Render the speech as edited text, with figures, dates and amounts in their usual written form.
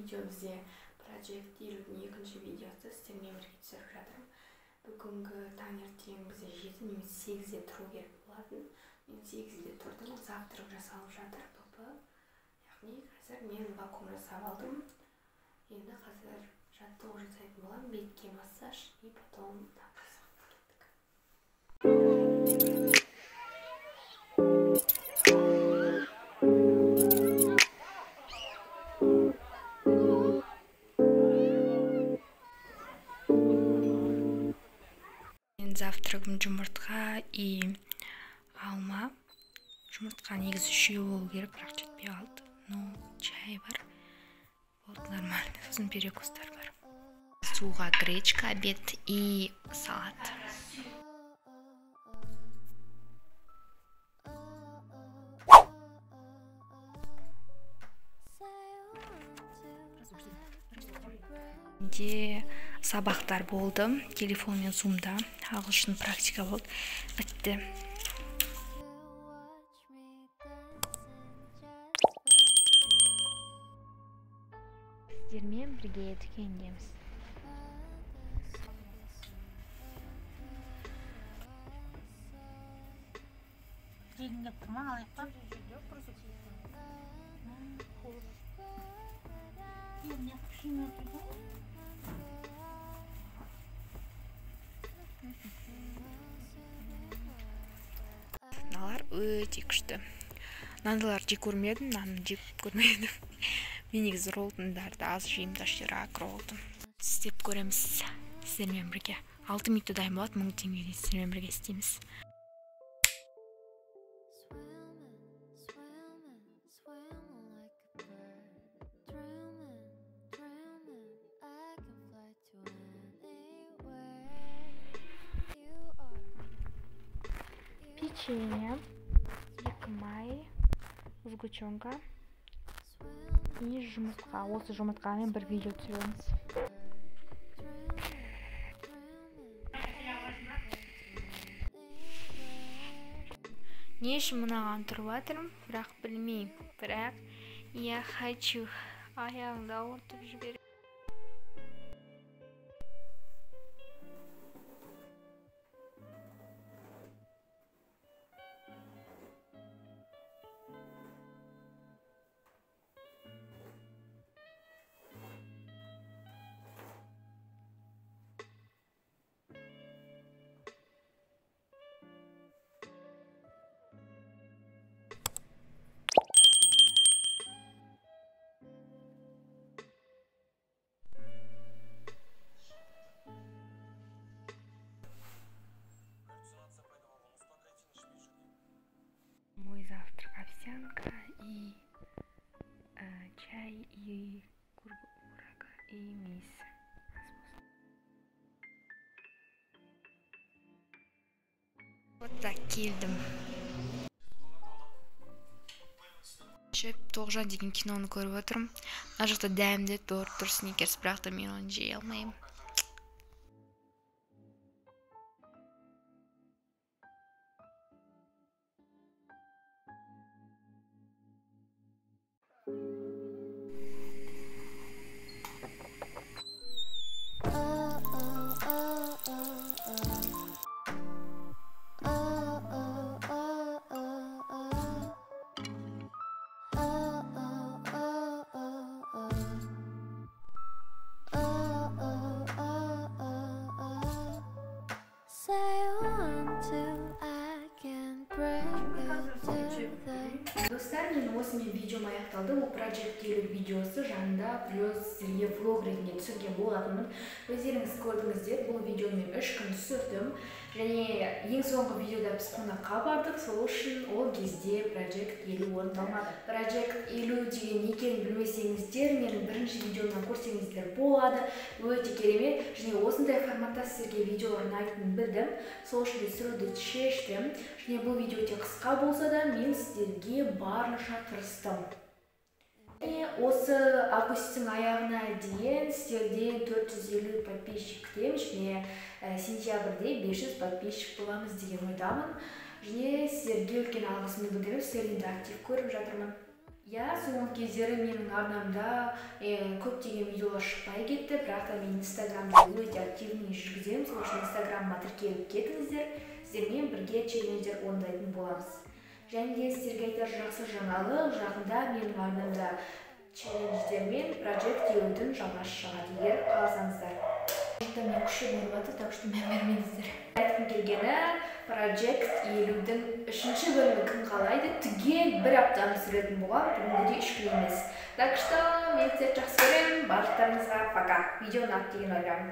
видеомызде Project Илюдің екінші видеосы сіздермен бірге түсіріп жатырмын. Бүгінгі таңертең бізде 7 немесе 8-де тұру керек болатын. Мен 8-де тұрдым, завтрак жасалып жатыр топы. Яғни қазір мен вакуум жасап алдым. Енді қазір жаттығу жасайтын боламын, бетке массаж и потом завтрагым жұмыртқа и алма. Жұмыртқа негізі 3 болу керек, бірақ жетпей қалды. Но чай бар. Вот нормально. Сосын перекустар бар. Суға гречка, обед и салат. Сабақтар болды. Телефонмен зумда ағылшын практика болды. Бітті. Сіздермен бірге дүкендеміз. Жегін кеп тұрма, алайық па? Мыналар өте күшті. Мынандайлар жек көрмедім, мынаны жек көрмедім. Мен негізі роллдындарды аз жеймін, ташырақ роллдым. Істеп көреміз сіздермен бірге. 6 минутта дайын болады, 1000 теңгеге сіздермен бірге істейміз. Печенье, 2 май, сгущенка и жұмыртқа. Осы жұмыртқамен бір видео түсіреміз. Не үшін мынаған тұрып жатырмын, бірақ білмеймін. Бірақ я хочу аяғымды ауыртып жіберем. Мой завтрак овсянка и чай и курага и мисс. Вот так келдім. Тоғжан деген киноны көріп отырмын. Ана жақта дәмді торт тұр, сникерс, бірақ та мен оны жей алмаймын. Достар, мен осымен видеом аяқталды. Ол Project Илю видеосы жанында плюс сіздерге влог ретінде түсірген болатынмын. Өздеріңіз көрдіңіздер, бұл видеоны мен 3 күн түсірдім. Және ең соңғы видеода біз қонаққа бардық, сол үшін ол кезде Project Илю орындалмады. Project Илю деген екенін білмесеңіздер, менің бірінші видеомнан көрсеңіздер болады. Өте керемет. Және осындай форматта сіздерге видеолар ұнайтынын білдім. Сол үшін түсіруді шештім. Және бұл видео тек қысқа болса да, мен сіздерге барынша тырыстым. Осы августтың аяғына дейін сіздерден 450 подписчик күтемін, және сентябрьде 500 подписчик боламыз деген ойдамын. Және сіздерге үлкен алғысымды білдіремін, сіздерді актив көріп жатырмын. Я соңғы кездері менің арнамда көптеген видеолар шықпай кетті, бірақ та мен инстаграмда өте активный жүргіземін, сол үшін инстаграмыма тіркеліп кетіңіздер, сіздермен бірге челлендждер орындайтын боламыз. Және де сіздерге айтар жақсы жаңалық, жақында менің арнамда челлендждер мен проджект елудің жалғасы шығады, егер қаласаңыздар. Мен күші болмады, так что мән бермеңіздер. Айтқым келгені, проджект елудің 3-ші бөлімі кім қалайды, түгел бір аптаны сүретін болған, бүгінгідей 3 күн емес. Так что мен сіздерді жақсы көремін, барлықтарыңызға пока. Видеоны ақ деген ойлаймын.